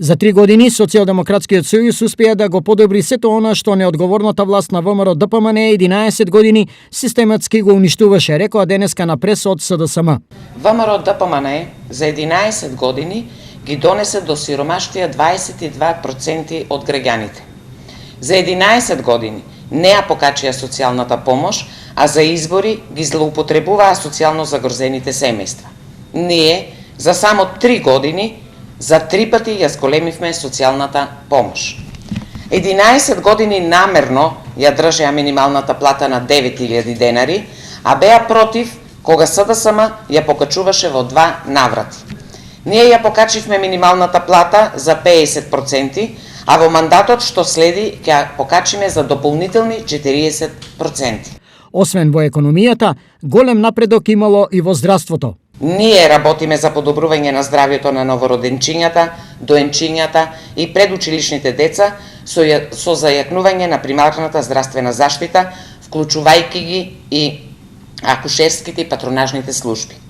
За 3 години Социјалдемократскиот сојуз успеа да го подобри сето она што неодговорната власт на ВМРО ДПМН 11 години систематски го уништуваше, рекоа денеска на прес од СДСМ. ВМРО ДПМН за 11 години ги донесе до сиромаштија 22% од граѓаните. За 11 години не ја покачија социјалната помош, а за избори ги злоупотребуваа социјално загрозените семејства. Ние за само 3 години за 3 пати ја зголемивме социјалната помош. 11 години намерно ја држеа минималната плата на 9000 денари, а беа против кога СДСМ ја покачуваше во 2 наврати. Ние ја покачивме минималната плата за 50%, а во мандатот што следи ќе покачиме за дополнителни 40%. Освен во економијата, голем напредок имало и во здравството. Ние работиме за подобрување на здравјето на новороденчињата, доенчињата и предучилишните деца со зајакнување на примарната здравствена заштита, вклучувајќи ги и акушерските и патронажните служби.